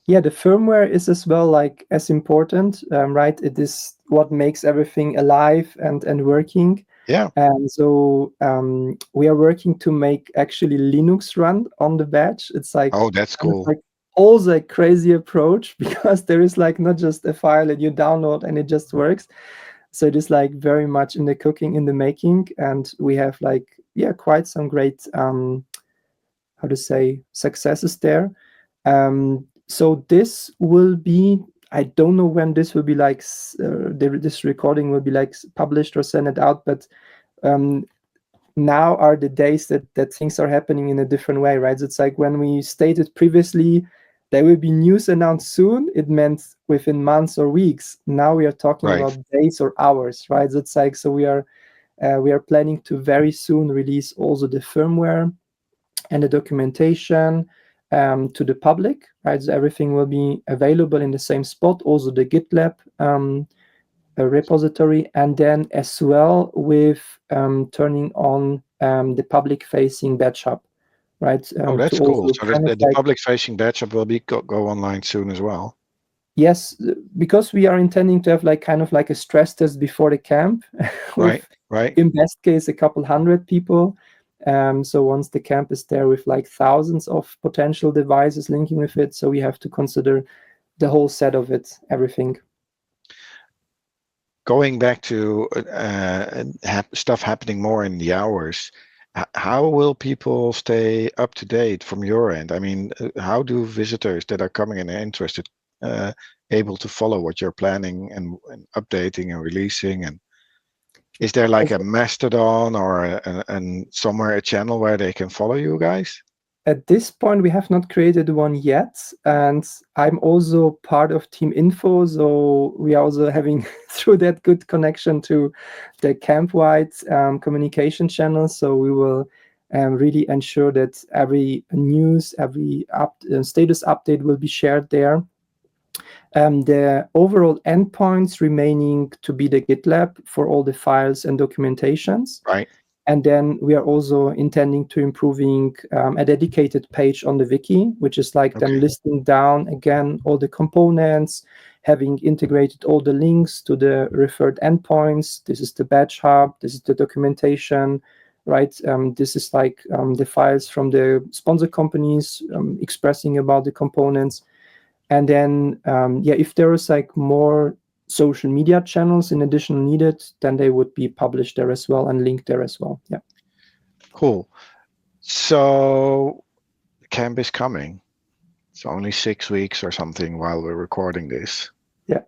Speaker 4: Yeah, the firmware is as well like as important, right? It is what makes everything alive and working.
Speaker 3: Yeah.
Speaker 4: And so we are working to make actually Linux run on the badge. It's like,
Speaker 3: oh, that's cool.
Speaker 4: Like also a crazy approach, because there is like not just a file that you download and it just works. So it is like very much in the cooking, in the making, and we have like quite some great how to say successes there. So this will be, I don't know when this will be like this recording will be like published or sent it out, but now are the days that things are happening in a different way, right? It's like when we stated previously there will be news announced soon, it meant within months or weeks. Now we are talking about days or hours, right? It's like, so we are planning to very soon release also the firmware and the documentation to the public, right? So everything will be available in the same spot, also the GitLab repository, and then as well with turning on the public-facing badge hub, right?
Speaker 3: Oh, that's cool. So the public-facing badge hub will be go online soon as well.
Speaker 4: Yes, because we are intending to have like kind of like a stress test before the camp,
Speaker 3: right.
Speaker 4: In best case, a couple hundred people. So once the camp is there with like thousands of potential devices linking with it, so we have to consider the whole set of it, everything.
Speaker 3: Going back to stuff happening more in the hours, how will people stay up to date from your end? I mean, how do visitors that are coming and interested able to follow what you're planning and updating and releasing? And is there like a Mastodon or somewhere a channel where they can follow you guys?
Speaker 4: At this point, we have not created one yet, and I'm also part of Team Info, so we are also having through that good connection to the camp-wide communication channel. So we will really ensure that every news, every status update will be shared there. The overall endpoints remaining to be the GitLab for all the files and documentations.
Speaker 3: Right.
Speaker 4: And then we are also intending to improving a dedicated page on the wiki, which is like then listing down again all the components, having integrated all the links to the referred endpoints. This is the badge hub. This is the documentation. right? This is like the files from the sponsor companies expressing about the components. And then, if there is like more social media channels in addition needed, then they would be published there as well and linked there as well. Yeah.
Speaker 3: Cool. So the camp is coming. It's only 6 weeks or something while we're recording this.
Speaker 4: Yeah.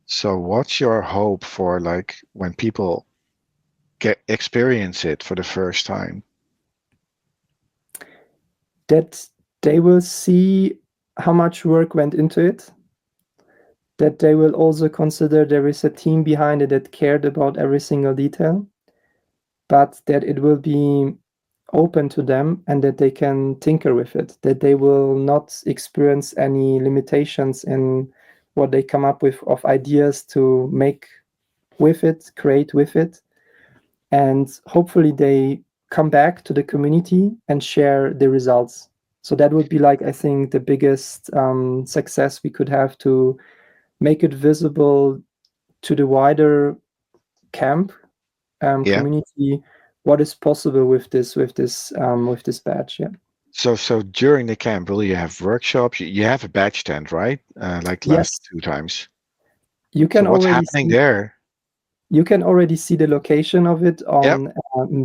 Speaker 3: So what's your hope for like when people experience it for the first time?
Speaker 4: That they will see how much work went into it, that they will also consider there is a team behind it that cared about every single detail, but that it will be open to them and that they can tinker with it, that they will not experience any limitations in what they come up with of ideas to make with it, create with it. And hopefully they come back to the community and share the results. So that would be like, I think, the biggest success we could have, to make it visible to the wider camp community what is possible with this badge. Yeah.
Speaker 3: So during the camp, will you have workshops? You have a badge tent, right? Like last 2 times.
Speaker 4: You can
Speaker 3: what's
Speaker 4: already
Speaker 3: happening there?
Speaker 4: You can already see the location of it on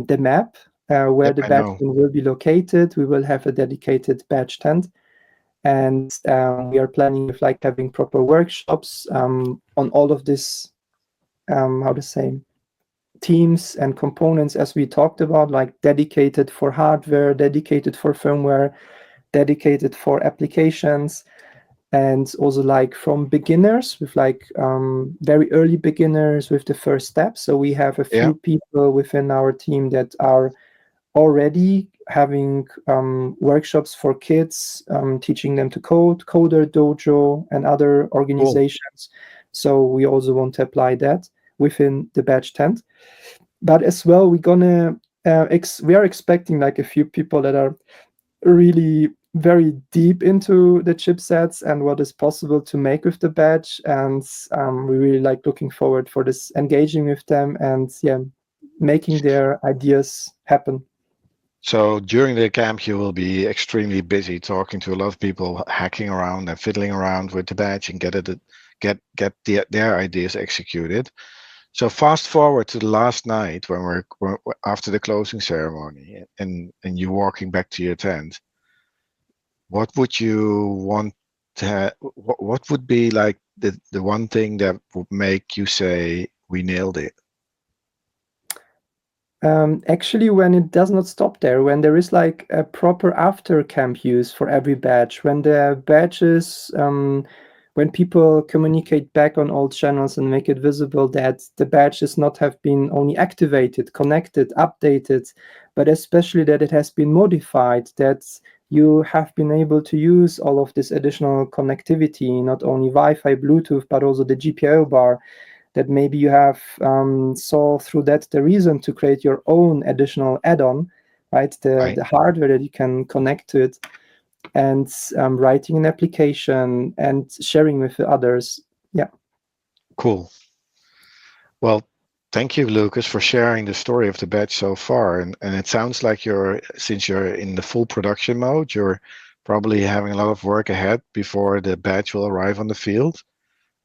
Speaker 4: the map, where the badge will be located. We will have a dedicated badge tent, and we are planning with like having proper workshops on all of this, teams and components, as we talked about, like dedicated for hardware, dedicated for firmware, dedicated for applications, and also like from beginners with like very early beginners with the first steps. So we have a few people within our team that are already having workshops for kids, teaching them to code, Coder Dojo, and other organizations. So we also want to apply that within the badge tent. But as well, we're gonna we are expecting like a few people that are really very deep into the chipsets and what is possible to make with the badge, and we really like looking forward for this, engaging with them and making their ideas happen.
Speaker 3: So during the camp, you will be extremely busy talking to a lot of people, hacking around and fiddling around with the badge and get their ideas executed. So fast forward to the last night when we're after the closing ceremony and you're walking back to your tent. What would you want to? What would be like the one thing that would make you say we nailed it?
Speaker 4: Actually, when it does not stop there, when there is like a proper after camp use for every badge, when the badges, when people communicate back on all channels and make it visible that the badge does not have been only activated, connected, updated, but especially that it has been modified, that you have been able to use all of this additional connectivity, not only Wi-Fi, Bluetooth, but also the GPIO bar, that maybe you have saw through that the reason to create your own additional add-on, right? The hardware that you can connect to it, and writing an application and sharing with the others. Yeah.
Speaker 3: Cool. Well, thank you, Lucas, for sharing the story of the badge so far. And it sounds like since you're in the full production mode, you're probably having a lot of work ahead before the badge will arrive on the field.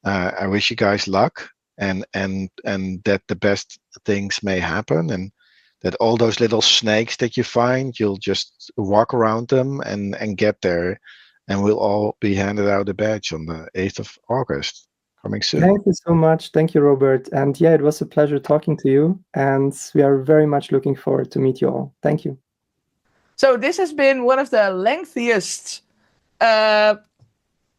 Speaker 3: I wish you guys luck. And that the best things may happen, and that all those little snakes that you find, you'll just walk around them and get there, and we'll all be handed out a badge on the 8th of August, coming soon.
Speaker 4: Thank you so much. Thank you, Robert. And it was a pleasure talking to you, and we are very much looking forward to meet you all. Thank you.
Speaker 1: So this has been one of the lengthiest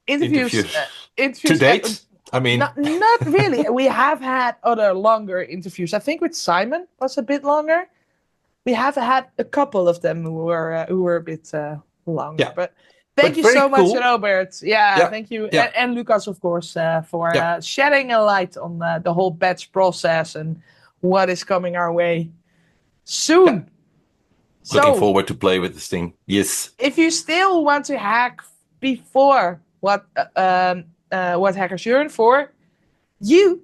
Speaker 1: interviews
Speaker 2: to date. I mean,
Speaker 1: not really. We have had other longer interviews. I think with Simon was a bit longer. We have had a couple of them who were a bit longer.
Speaker 2: Yeah.
Speaker 1: But thank you so much, Robert. Yeah, thank you,
Speaker 2: Yeah.
Speaker 1: and Lucas, of course, for shedding a light on the whole batch process and what is coming our way soon.
Speaker 2: Yeah. Looking forward to play with this thing. Yes.
Speaker 1: If you still want to hack before what hackers yearn for, you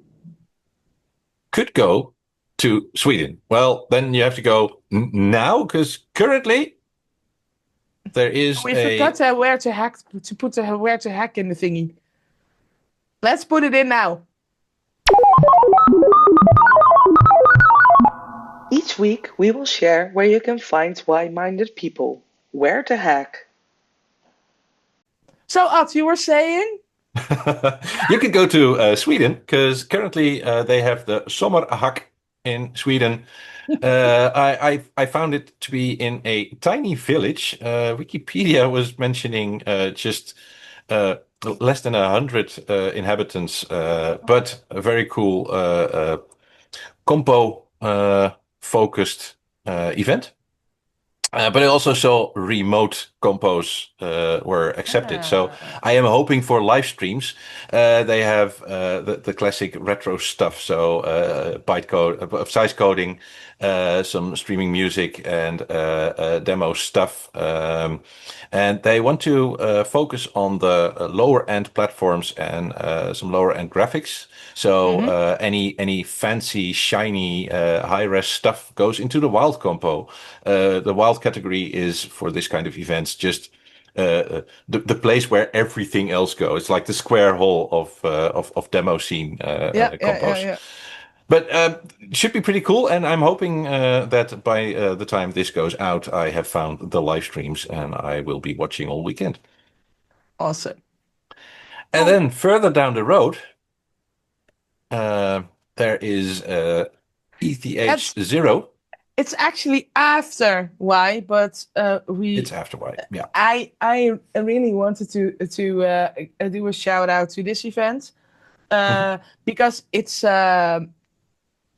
Speaker 2: could go to Sweden. Well, then you have to go now, because currently there is
Speaker 1: We forgot where to hack in the thingy. Let's put it in now. Each week we will share where you can find why-minded people, where to hack. So, Ad, you were saying?
Speaker 2: You can go to Sweden, because currently they have the Sommerhack in Sweden. I found it to be in a tiny village. Wikipedia was mentioning just less than 100 inhabitants, but a very cool compo focused event. But I also saw remote compos were accepted. So I am hoping for live streams. They have the classic retro stuff. So bytecode, size coding, some streaming music, and demo stuff. And they want to focus on the lower end platforms and some lower end graphics. So any fancy, shiny, high-res stuff goes into the wild compo. The wild category is, for this kind of events, just the place where everything else goes. It's like the square hole of demo scene compos. Yeah. But it should be pretty cool, and I'm hoping that by the time this goes out, I have found the live streams, and I will be watching all weekend.
Speaker 1: Awesome.
Speaker 2: And then further down the road, there is ETH0.
Speaker 1: It's actually after Why, but
Speaker 2: It's after Why. Yeah.
Speaker 1: I really wanted to do a shout out to this event because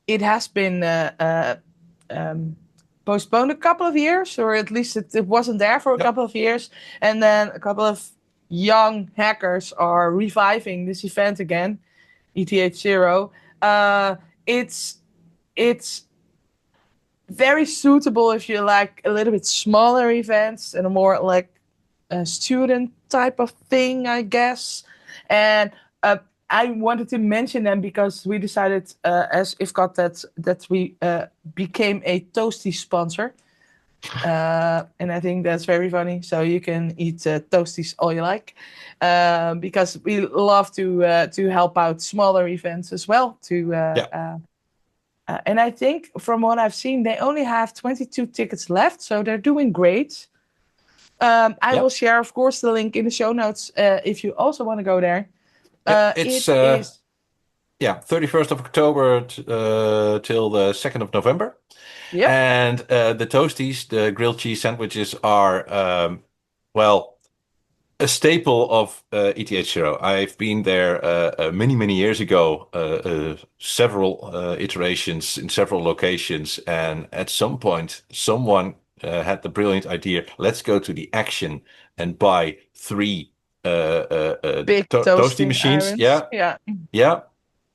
Speaker 1: it has been postponed a couple of years, or at least it wasn't there for a couple of years, and then a couple of young hackers are reviving this event again, ETH0. It's very suitable if you like a little bit smaller events and a more like a student type of thing, I guess. And I wanted to mention them because we decided as IFCOT that we became a Toasty sponsor. And I think that's very funny. So you can eat Toasties all you like, because we love to help out smaller events as well. And I think from what I've seen, they only have 22 tickets left, so they're doing great. I will share, of course, the link in the show notes if you also want to go there.
Speaker 2: It's 31st of October till the 2nd of November. Yep. And the Toasties, the grilled cheese sandwiches, are, a staple of ETH0. I've been there many, many years ago, several iterations in several locations. And at some point, someone had the brilliant idea, let's go to the Action and buy 3 big toasty machines.
Speaker 1: Irons.
Speaker 2: Yeah.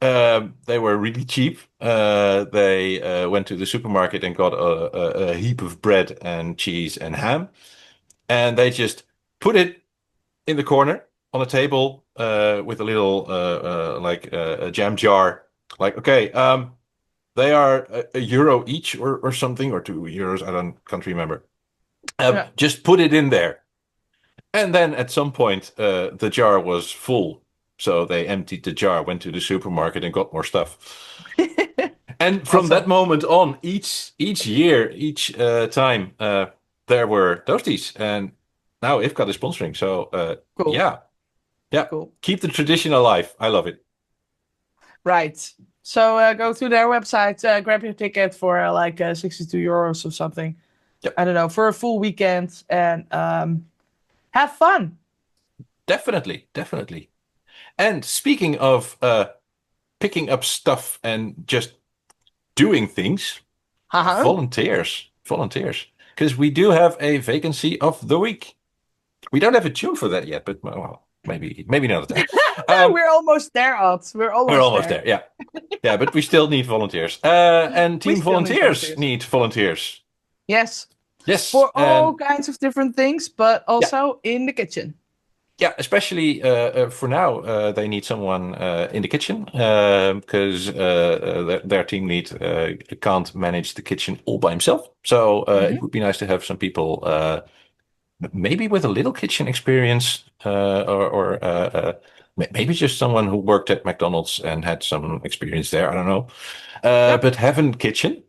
Speaker 2: They were really cheap. They went to the supermarket and got a heap of bread and cheese and ham, and they just put it in the corner on a table with a little a jam jar. Like, okay, they are €1 each or something, or €2. Can't remember. Just put it in there. And then at some point, the jar was full. So they emptied the jar, went to the supermarket, and got more stuff. And from that moment on, each year, each time, there were Toasties. And now IFCOT is sponsoring. So,
Speaker 1: cool.
Speaker 2: Yeah.
Speaker 1: Cool.
Speaker 2: Keep the tradition alive. I love it.
Speaker 1: Right. So go to their website, grab your ticket for like €62 or something.
Speaker 2: Yep.
Speaker 1: I don't know, for a full weekend, and have fun.
Speaker 2: Definitely. And speaking of picking up stuff and just doing things, volunteers. Because we do have a vacancy of the week. We don't have a tune for that yet, but maybe another time.
Speaker 1: We're almost there, Ods. We're almost
Speaker 2: there. Yeah, but we still need volunteers. And Team Volunteers need volunteers.
Speaker 1: Yes.
Speaker 2: Yes.
Speaker 1: For all kinds of different things, but also in the kitchen.
Speaker 2: Yeah, especially for now, they need someone in the kitchen because their team lead can't manage the kitchen all by himself. So it would be nice to have some people, maybe with a little kitchen experience, or maybe just someone who worked at McDonald's and had some experience there. I don't know, but having kitchen.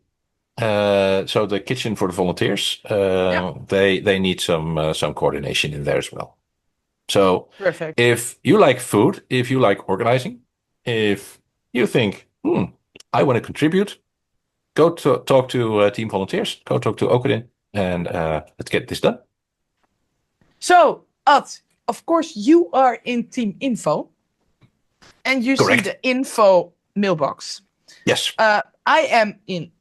Speaker 2: So the kitchen for the volunteers, they need some coordination in there as well. So
Speaker 1: Perfect.
Speaker 2: if you like food, if you like organizing, if you think, I want to contribute, go to talk to team volunteers, go talk to Okudin, and let's get this done.
Speaker 1: So, Ad, of course, you are in team info, and you
Speaker 2: Correct.
Speaker 1: see the info mailbox.
Speaker 2: Yes.
Speaker 1: I am in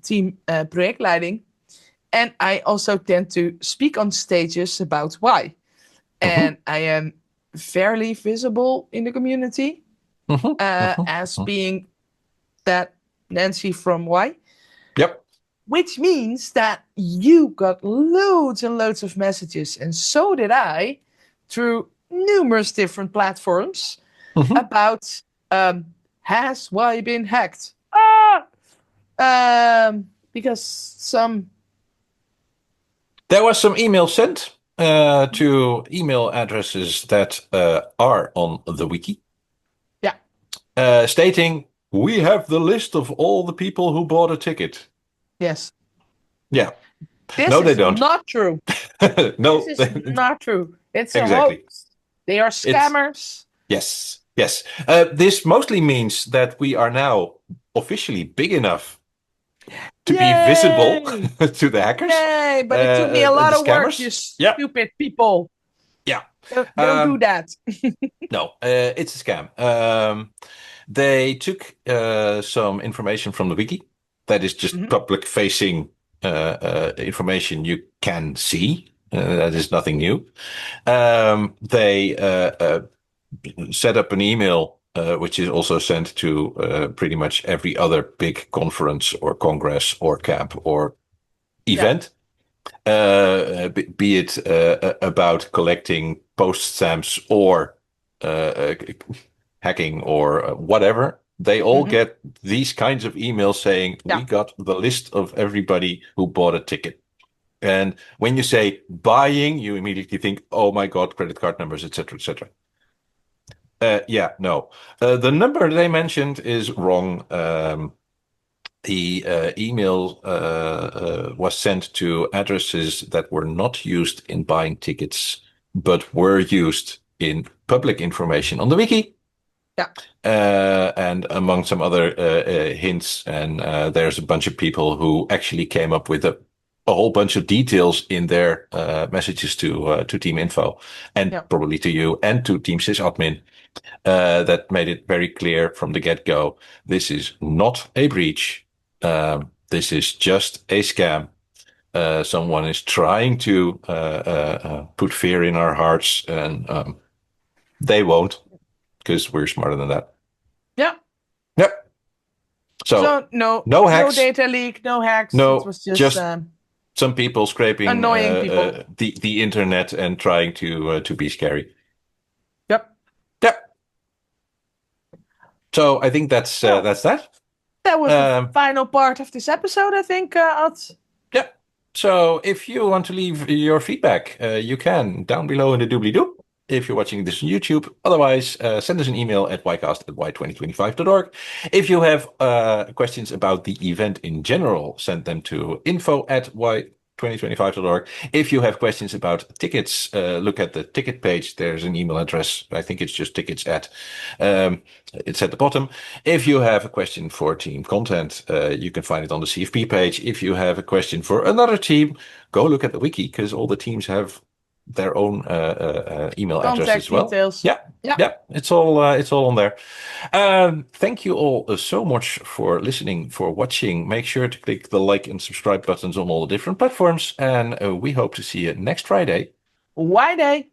Speaker 1: team projectleiding, and I also tend to speak on stages about why. And I am fairly visible in the community as being that Nancy from Why.
Speaker 2: Yep.
Speaker 1: Which means that you got loads and loads of messages, and so did I, through numerous different platforms about has Why been hacked? Because
Speaker 2: there was some email sent to email addresses that are on the wiki. Yeah. Stating, we have the list of all the people who bought a ticket.
Speaker 1: Yes.
Speaker 2: Yeah.
Speaker 1: This
Speaker 2: no,
Speaker 1: is
Speaker 2: they don't.
Speaker 1: Not true.
Speaker 2: No,
Speaker 1: this is not true. It's a
Speaker 2: exactly.
Speaker 1: hoax. They are scammers.
Speaker 2: Yes. This mostly means that we are now officially big enough to be visible to the hackers.
Speaker 1: Yay! But it took me a lot of work, you stupid people.
Speaker 2: Yeah.
Speaker 1: Don't do that.
Speaker 2: No, it's a scam. They took some information from the wiki that is just public-facing information you can see. That is nothing new. They set up an email which is also sent to pretty much every other big conference or congress or camp or event. Be it about collecting post stamps or hacking or whatever. They all get these kinds of emails saying, we got the list of everybody who bought a ticket. And when you say buying, you immediately think, oh my God, credit card numbers, etc., etc. No. The number they mentioned is wrong. The email was sent to addresses that were not used in buying tickets, but were used in public information on the wiki. Yeah. And among some other hints, and there's a bunch of people who actually came up with a whole bunch of details in their messages to Team Info, and probably to you and to Team sysadmin, that made it very clear from the get-go, this is not a breach. This is just a scam. Someone is trying to put fear in our hearts, and they won't, because we're smarter than that.
Speaker 1: Yeah.
Speaker 2: Yep. So
Speaker 1: no
Speaker 2: hacks,
Speaker 1: no data leak, no hacks.
Speaker 2: No,
Speaker 1: it was just
Speaker 2: some people scraping
Speaker 1: annoying people.
Speaker 2: The internet and trying to be scary.
Speaker 1: Yep.
Speaker 2: So I think that's that.
Speaker 1: That was the final part of this episode, I think, Ad.
Speaker 2: Yeah. So if you want to leave your feedback, you can down below in the doobly-doo. If you're watching this on YouTube. Otherwise, send us an email at WHYcast@WHY2025.org. If you have questions about the event in general, send them to info@WHY2025.org. If you have questions about tickets, look at the ticket page. There's an email address. I think it's just tickets at. It's at the bottom. If you have a question for team content, you can find it on the CFP page. If you have a question for another team, go look at the wiki, because all the teams have their own email address as well.
Speaker 1: Details.
Speaker 2: Yeah. It's all on there. Thank you all so much for listening, for watching. Make sure to click the like and subscribe buttons on all the different platforms, and we hope to see you next Friday.
Speaker 1: WHYday.